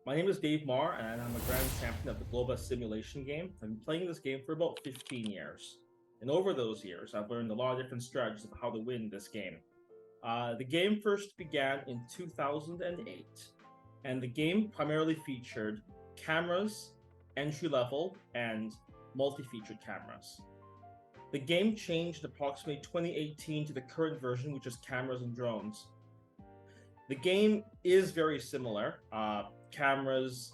My name is Dave Marr, and I'm a grand champion of the Glo-Bus Simulation Game. I've been playing this game for about 15 years. And over those years, I've learned a lot of different strategies of how to win this game. The game first began in 2008, and the game primarily featured cameras, entry-level, and multi-featured cameras. The game changed approximately 2018 to the current version, which is cameras and drones. The game is very similar. Cameras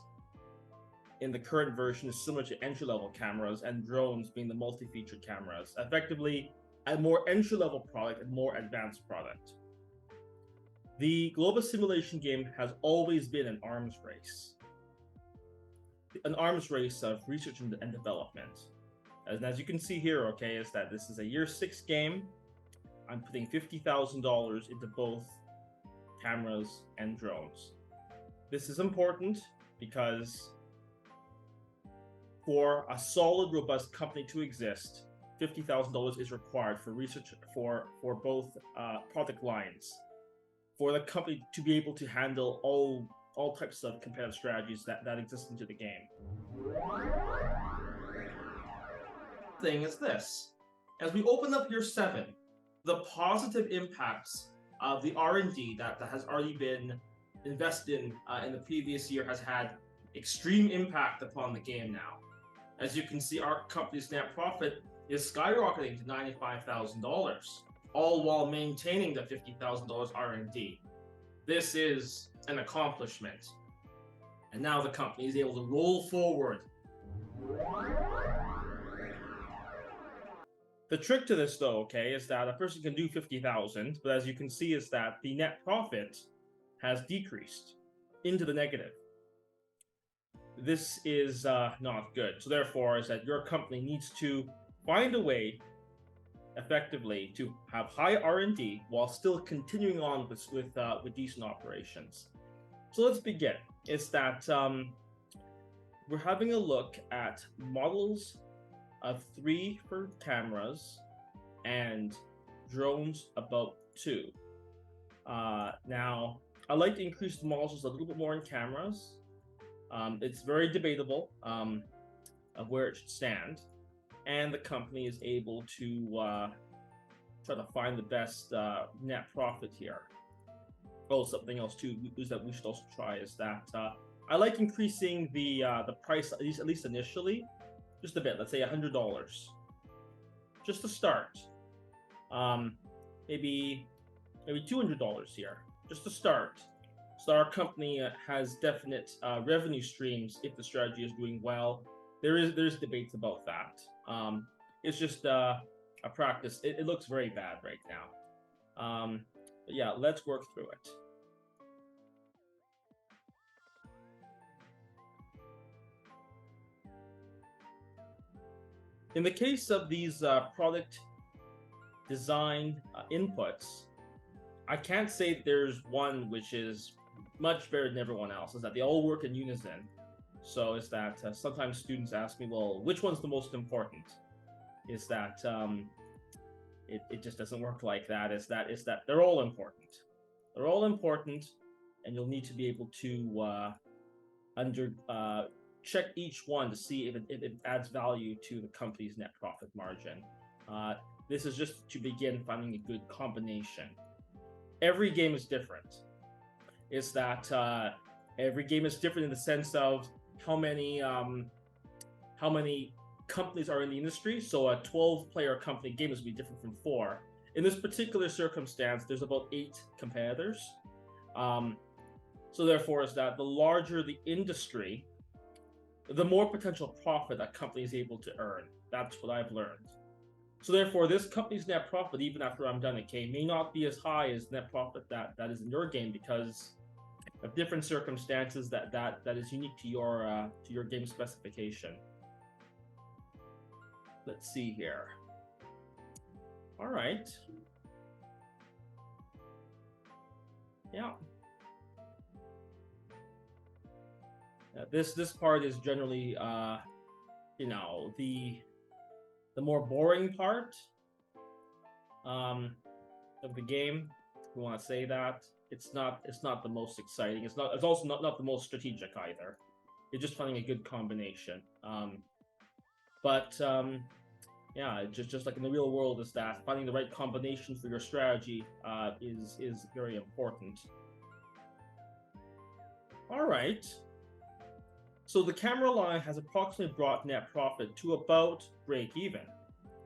in the current version is similar to entry-level cameras, and drones being the multi-featured cameras. Effectively, a more entry-level product and more advanced product. The Glo-Bus Simulation Game has always been an arms race. An arms race of research and development. And as you can see here, okay, is that this is a year 6 game. I'm putting $50,000 into both cameras and drones. This is important because for a solid, robust company to exist, $50,000 is required for research for both product lines. For the company to be able to handle all types of competitive strategies that exist into the game. Thing is this: as we open up year 7, the positive impacts of the R&D that has already been invested in the previous year has had extreme impact upon the game now. As you can see, our company's net profit is skyrocketing to $95,000, all while maintaining the $50,000 R&D. This is an accomplishment. And now the company is able to roll forward. The trick to this, though, okay, is that a person can do 50,000, but as you can see, is that the net profit has decreased into the negative. This is not good. So therefore, is that your company needs to find a way, effectively, to have high R&D while still continuing on with decent operations. So let's begin. Is that we're having a look at models of 3 for cameras and drones about 2. Now, I like to increase the models a little bit more in cameras. It's very debatable of where it should stand, and the company is able to try to find the best net profit here. Oh, something else too is that we should also try is that I like increasing the price at least initially, just a bit. Let's say $100, just to start. Maybe $200 here, just to start. So our company has definite revenue streams if the strategy is doing well. There's debates about that. It's just a practice. It looks very bad right now. But yeah, let's work through it. In the case of these product design inputs, I can't say that there's one which is much better than everyone else. Is that they all work in unison. So is that sometimes students ask me, well, which one's the most important? Is that it just doesn't work like that. Is that they're all important. They're all important, and you'll need to be able to check each one to see if it adds value to the company's net profit margin. This is just to begin finding a good combination. Every game is different. Is that every game is different in the sense of how many companies are in the industry. So a 12-player company game is going to be different from 4. In this particular circumstance, there's about 8 competitors. So therefore, is that the larger the industry, the more potential profit that company is able to earn. That's what I've learned. So therefore, this company's net profit, even after I'm done, okay, may not be as high as net profit that is in your game because of different circumstances that is unique to your game specification. Let's see here. All right. Yeah. This part is generally, you know, the more boring part of the game, if we want to say that. it's not the most exciting. It's also not the most strategic either. You're just finding a good combination. But yeah, just like in the real world, is that finding the right combination for your strategy is very important. All right. So the camera line has approximately brought net profit to about break even,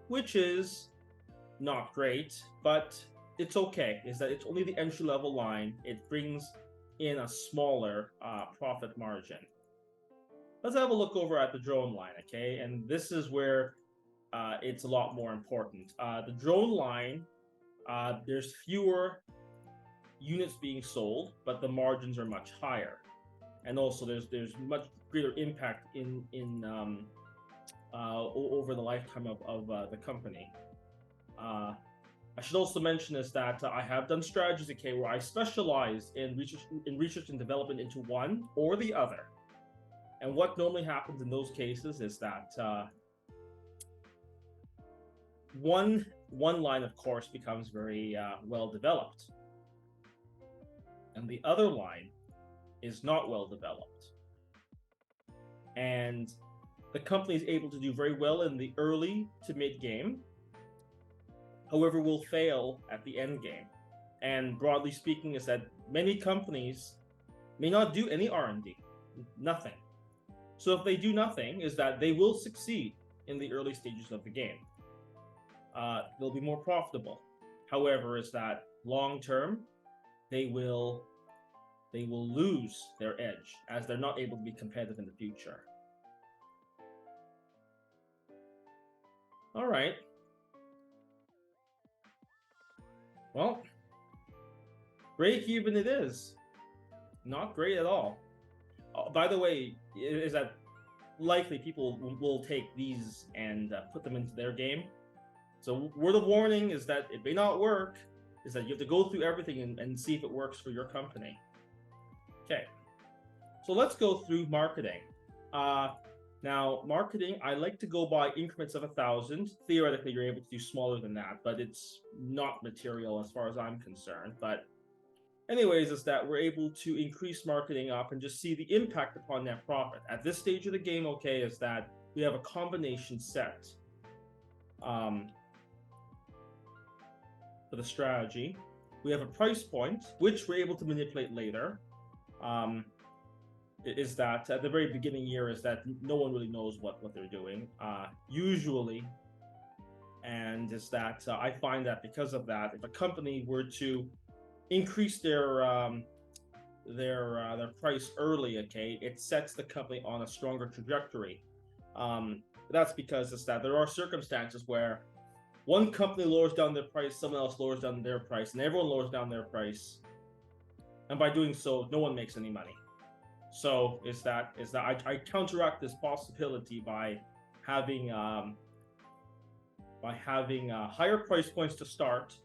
which is not great, but it's okay. Is that it's only the entry level line. It brings in a smaller profit margin. Let's have a look over at the drone line, okay? And this is where it's a lot more important. The drone line, there's fewer units being sold, but the margins are much higher, and also there's much greater impact over the lifetime of the company. I should also mention is that I have done strategies, okay, where I specialize in research and development into one or the other. And what normally happens in those cases is that one line, of course, becomes very well developed, and the other line is not well developed. And the company is able to do very well in the early to mid game, however, will fail at the end game. And broadly speaking, is that many companies may not do any R&D, nothing. So if they do nothing, is that they will succeed in the early stages of the game. They'll be more profitable. However, is that long term, they will lose their edge as they're not able to be competitive in the future. All right. Well, break even it is. Not great at all. By the way, is that likely people will take these and put them into their game. So word of warning is that it may not work, is that you have to go through everything and see if it works for your company. Okay, so let's go through marketing. Now, marketing, I like to go by increments of 1,000. Theoretically, you're able to do smaller than that, but it's not material as far as I'm concerned. But anyways, is that we're able to increase marketing up and just see the impact upon net profit. At this stage of the game, okay, is that we have a combination set for the strategy. We have a price point, which we're able to manipulate later. Is that at the very beginning year is that no one really knows what they're doing usually, and is that I find that because of that, if a company were to increase their price early, okay, it sets the company on a stronger trajectory. That's because it's that there are circumstances where one company lowers down their price, someone else lowers down their price, and everyone lowers down their price, and by doing so, no one makes any money. So is that I counteract this possibility by having higher price points to start.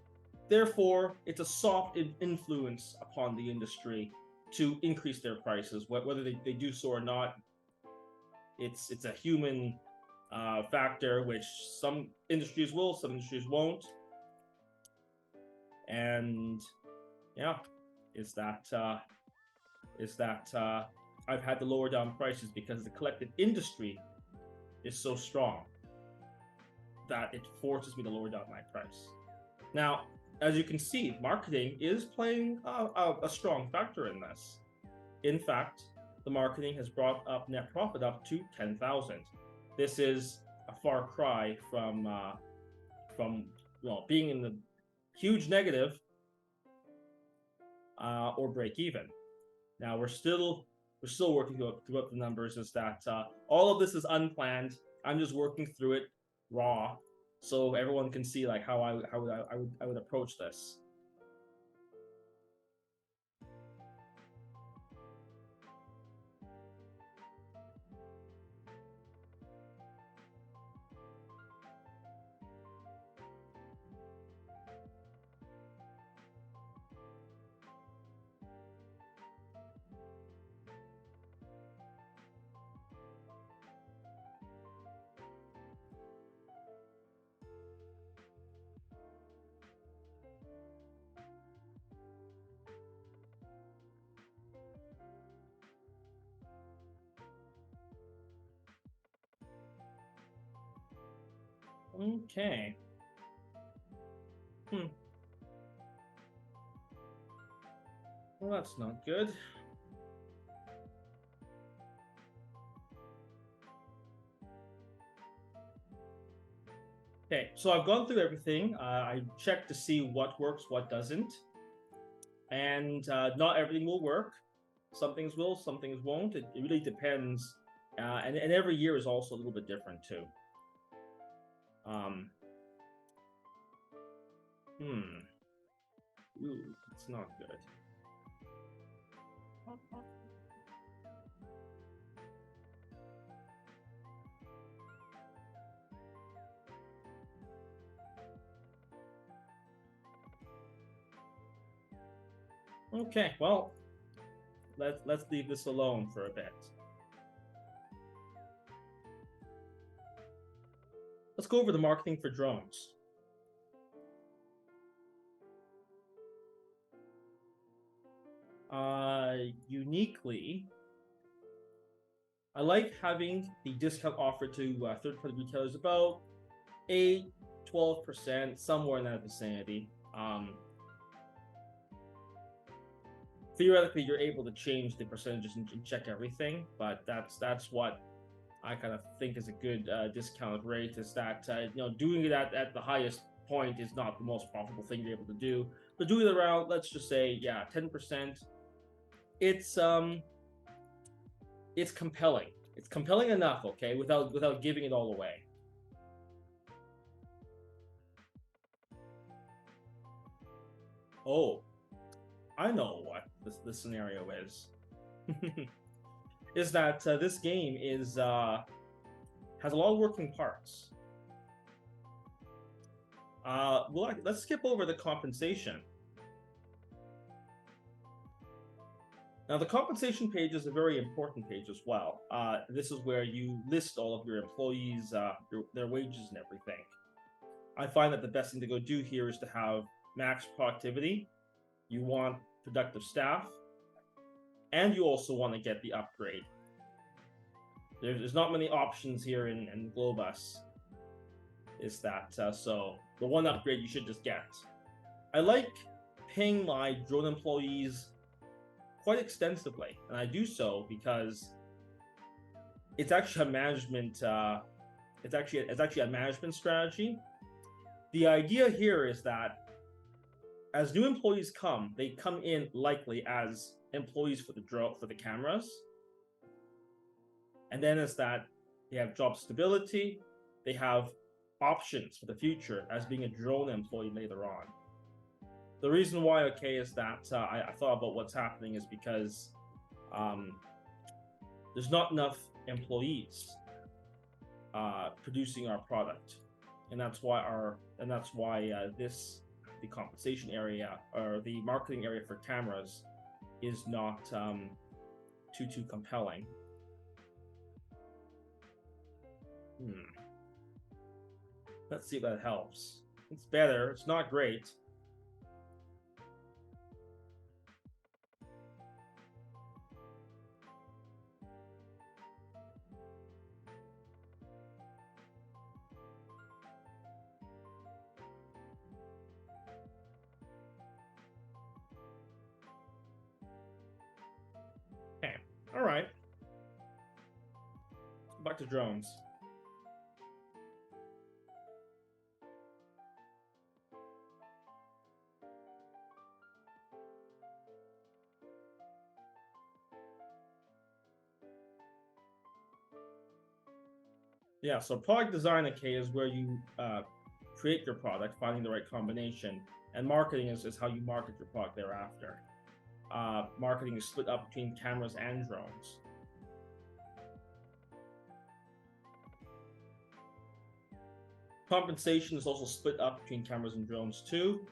Therefore, it's a soft influence upon the industry to increase their prices, whether they do so or not. It's a human factor, which some industries will, some industries won't. And yeah, is that I've had to lower down prices because the collective industry is so strong that it forces me to lower down my price. Now, as you can see, marketing is playing a strong factor in this. In fact, the marketing has brought up net profit up to 10,000. This is a far cry from being in the huge negative or break even. Now we're still working through the numbers. Is that all of this is unplanned? I'm just working through it raw, so everyone can see like how I would approach this. Okay. Hmm. Well, that's not good. Okay, so I've gone through everything. I checked to see what works, what doesn't, and not everything will work. Some things will, some things won't. It really depends, and every year is also a little bit different too. Um, hmm. Ooh, it's not good. Okay, well, let's leave this alone for a bit. Let's go over the marketing for drones. Uniquely, I like having the discount offered to third-party retailers about 8, 12%, somewhere in that vicinity. Theoretically, you're able to change the percentages and check everything, but that's what I kind of think is a good discount rate. Is that doing it at the highest point is not the most profitable thing you're able to do, but doing it around, let's just say, 10%. It's it's compelling. It's compelling enough, okay, without giving it all away. Oh, I know what this scenario is. Is that this game is has a lot of working parts. Well, let's skip over the compensation. Now, the compensation page is a very important page as well. This is where you list all of your employees, their wages and everything. I find that the best thing to go do here is to have max productivity. You want productive staff, and you also want to get the upgrade. There's not many options here in Glo-Bus. Is that so? The one upgrade you should just get. I like paying my drone employees quite extensively, and I do so because it's actually a management. It's actually a management strategy. The idea here is that as new employees come, they come in likely as employees for the cameras, and then is that they have job stability, they have options for the future as being a drone employee later on. The reason why, okay, is that I thought about what's happening is because there's not enough employees producing our product, and that's why the compensation area or the marketing area for cameras is not too compelling. Let's see if that helps. It's better. It's not great. Okay. All right. Back to drones. Yeah, so product design, okay, is where you create your product, finding the right combination, and marketing is how you market your product thereafter. Marketing is split up between cameras and drones. Compensation is also split up between cameras and drones too.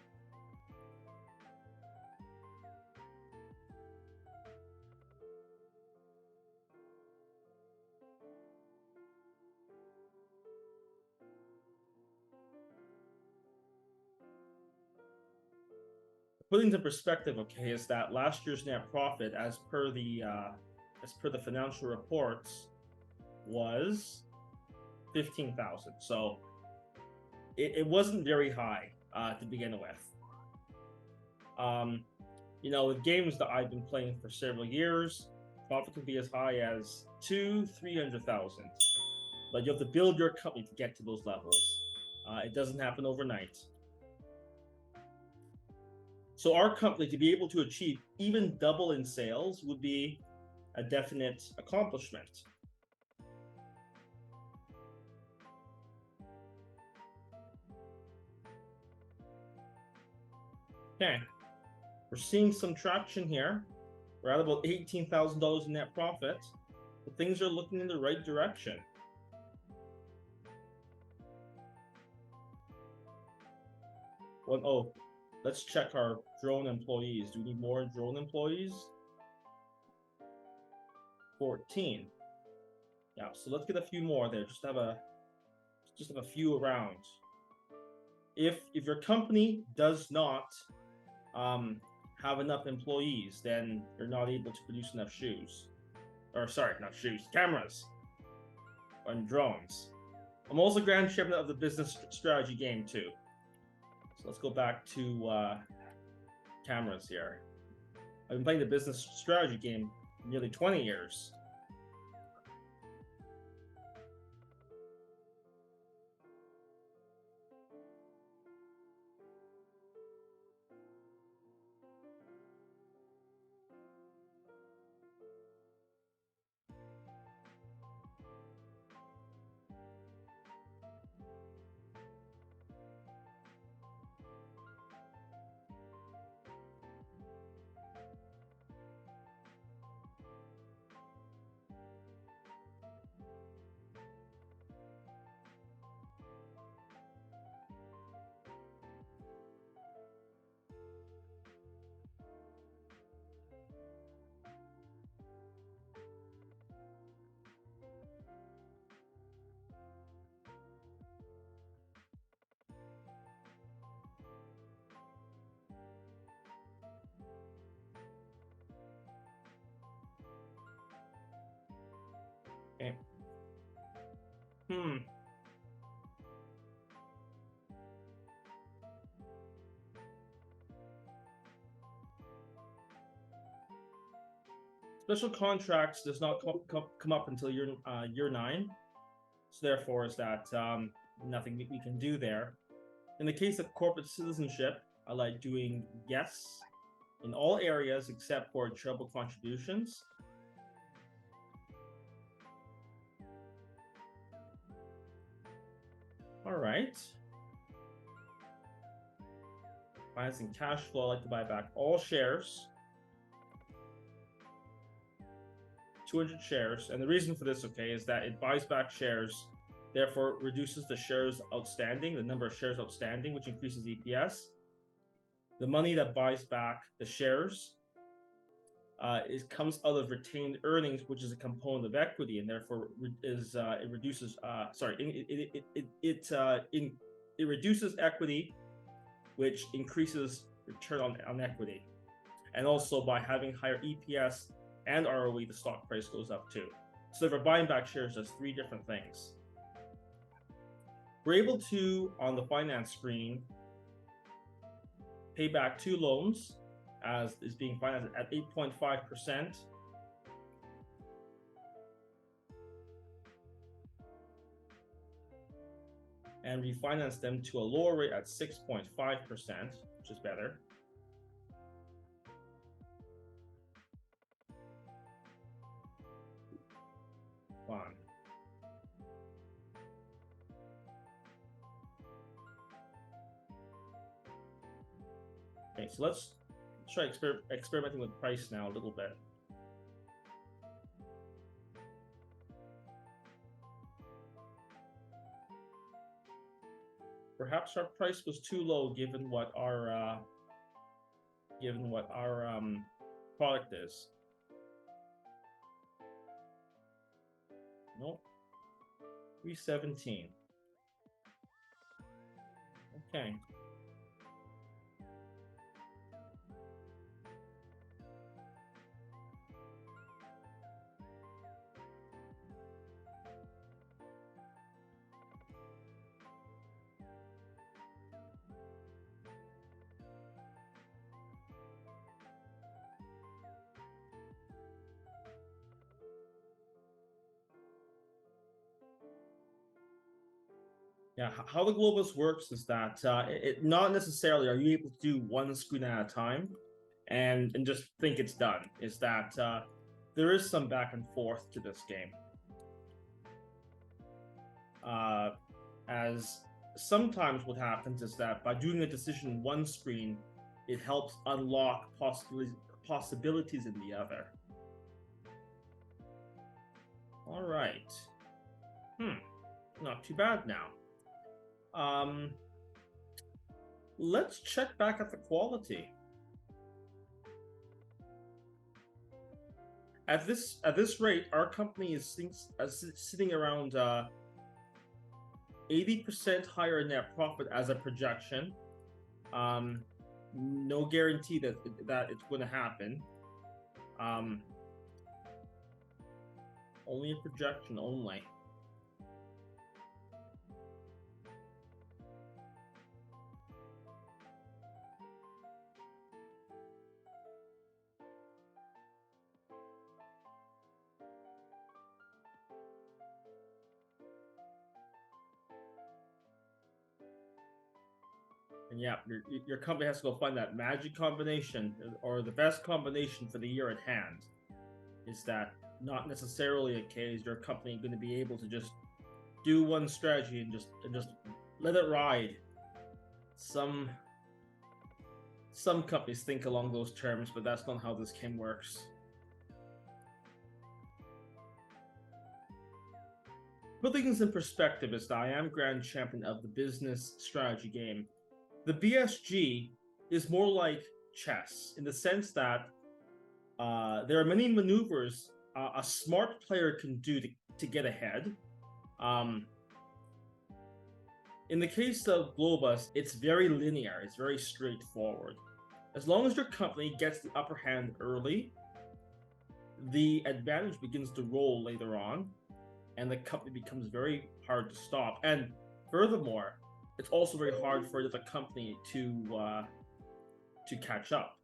Putting into perspective, okay, is that last year's net profit, as per the financial reports, was 15,000. So it wasn't very high to begin with. With games that I've been playing for several years, profit can be as high as 300,000. But you have to build your company to get to those levels. It doesn't happen overnight. So our company, to be able to achieve even double in sales, would be a definite accomplishment. Okay, we're seeing some traction here. We're at about $18,000 in net profit. But things are looking in the right direction. Oh, let's check our drone employees. Do we need more drone employees? 14. Yeah, so let's get a few more there. Just have a few around. If your company does not have enough employees, then you're not able to produce enough shoes. Or sorry, not shoes, cameras and drones. I'm also grand champion of the business strategy game too. So let's go back to cameras here. I've been playing the business strategy game nearly 20 years. Okay. Special contracts does not come up until year 9. So therefore, is that nothing we can do there. In the case of corporate citizenship, I like doing yes in all areas except for charitable contributions. All right. Financing cash flow, I like to buy back all shares. 200 shares. And the reason for this, okay, is that it buys back shares, therefore reduces the shares outstanding, the number of shares outstanding, which increases EPS. The money that buys back the shares comes out of retained earnings, which is a component of equity, and therefore it reduces. It reduces equity, which increases return on equity, and also by having higher EPS and ROE, the stock price goes up too. So if we're buying back shares, does 3 different things. We're able to, on the finance screen, pay back 2 loans as is being financed at 8.5%. And refinance them to a lower rate at 6.5%, which is better. Fine. Okay, so let's try experimenting with price now a little bit. Perhaps our price was too low given what our product is. Nope. 317. Okay. Yeah, how the Globus works is that not necessarily are you able to do one screen at a time and just think it's done. Is that there is some back and forth to this game. As sometimes what happens is that by doing a decision in one screen, it helps unlock possibilities in the other. All right. Not too bad now. Let's check back at the quality. At this rate, our company is sitting around 80% higher net profit as a projection. No guarantee that it's going to happen. Only a projection only. And yeah, your company has to go find that magic combination or the best combination for the year at hand. Is that not necessarily a case? Your company going to be able to just do one strategy and just let it ride? Some companies think along those terms, but that's not how this game works. Put things in perspective, is that I am grand champion of the business strategy game. The BSG is more like chess in the sense that there are many maneuvers a smart player can do to get ahead. In the case of Globus, it's very linear, it's very straightforward. As long as your company gets the upper hand early, the advantage begins to roll later on, and the company becomes very hard to stop. And furthermore, it's also very hard for the company to catch up.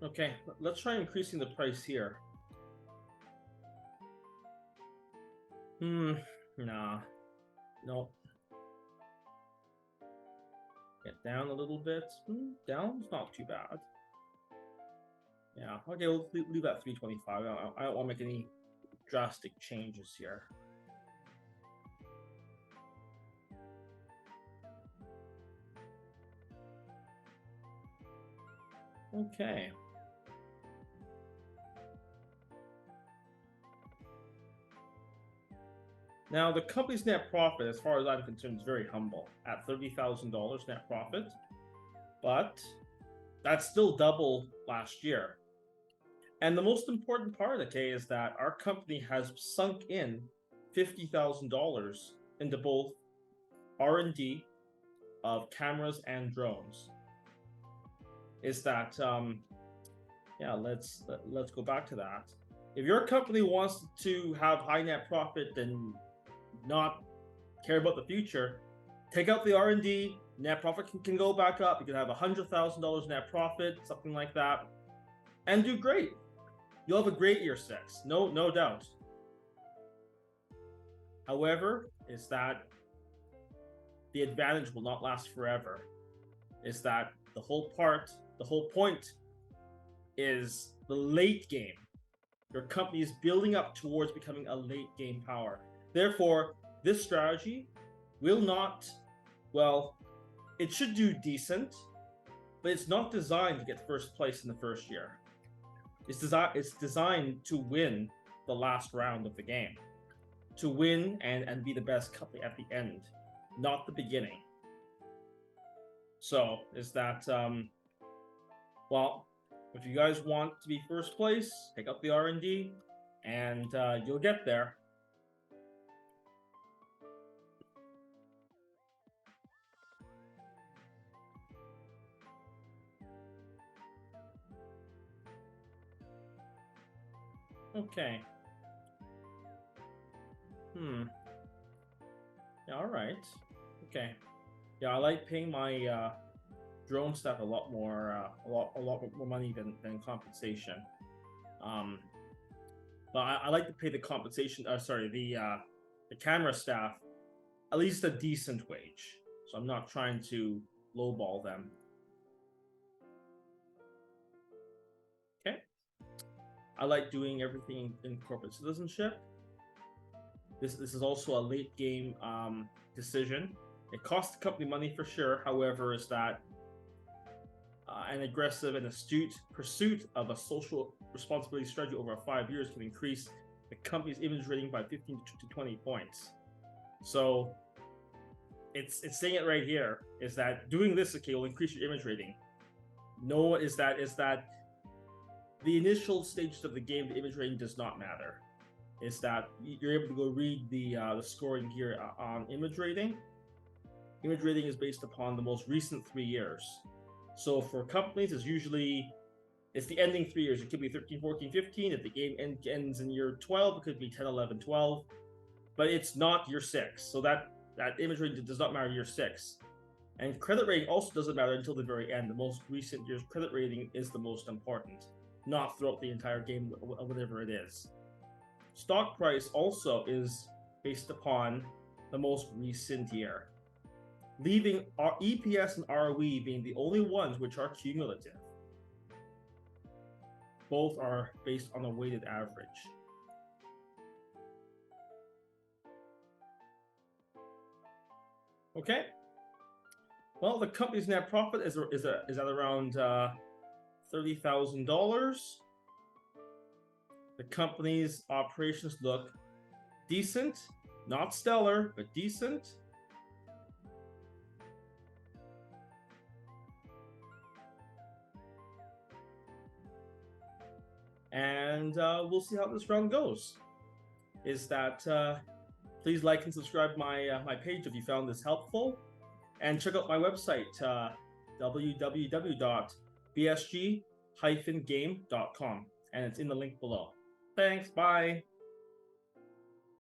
Okay, let's try increasing the price here. Nah. Nope. Get down a little bit. Down's not too bad. Yeah, okay, we'll leave that 325. I don't want to make any drastic changes here. Okay. Now, the company's net profit, as far as I'm concerned, is very humble at $30,000 net profit, but that's still double last year. And the most important part, okay, is that our company has sunk in $50,000 into both R&D of cameras and drones. Is that yeah, let's go back to that. If your company wants to have high net profit and not care about the future, take out the R&D, net profit can go back up. You can have $100,000 net profit, something like that, and do great. You'll have a great year 6, no doubt. However, is that the advantage will not last forever. Is that the whole point is the late game. Your company is building up towards becoming a late game power. Therefore, this strategy will not, well, it should do decent, but it's not designed to get first place in the first year. It's designed to win the last round of the game, to win and be the best company at the end, not the beginning. So is that, well, if you guys want to be first place, pick up the R&D, and you'll get there. Okay. Yeah, all right. Okay. Yeah, I like paying my drone staff a lot more, a lot more money than compensation. Um, but I like to pay the compensation. Sorry, the camera staff at least a decent wage. So I'm not trying to lowball them. Okay. I like doing everything in corporate citizenship. This is also a late game decision. It costs the company money for sure. However, is that an aggressive and astute pursuit of a social responsibility strategy over 5 years can increase the company's image rating by 15 to 20 points. So it's saying it right here is that doing this, okay, will increase your image rating. No, is that the initial stages of the game, the image rating does not matter. Is that you're able to go read the scoring here on image rating. Image rating is based upon the most recent 3 years. So for companies, it's the ending 3 years. It could be 13, 14, 15. If the game ends in year 12, it could be 10, 11, 12. But it's not year 6. So that image rating does not matter year 6. And credit rating also doesn't matter until the very end. The most recent year's credit rating is the most important, not throughout the entire game, whatever it is. Stock price also is based upon the most recent year, leaving our EPS and ROE being the only ones which are cumulative. Both are based on a weighted average. Okay. Well, the company's net profit is at around $30,000. The company's operations look decent, not stellar, but decent. And we'll see how this round goes. Is that please like and subscribe my page if you found this helpful, and check out my website www.bsg-game.com, and it's in the link below. Thanks, bye.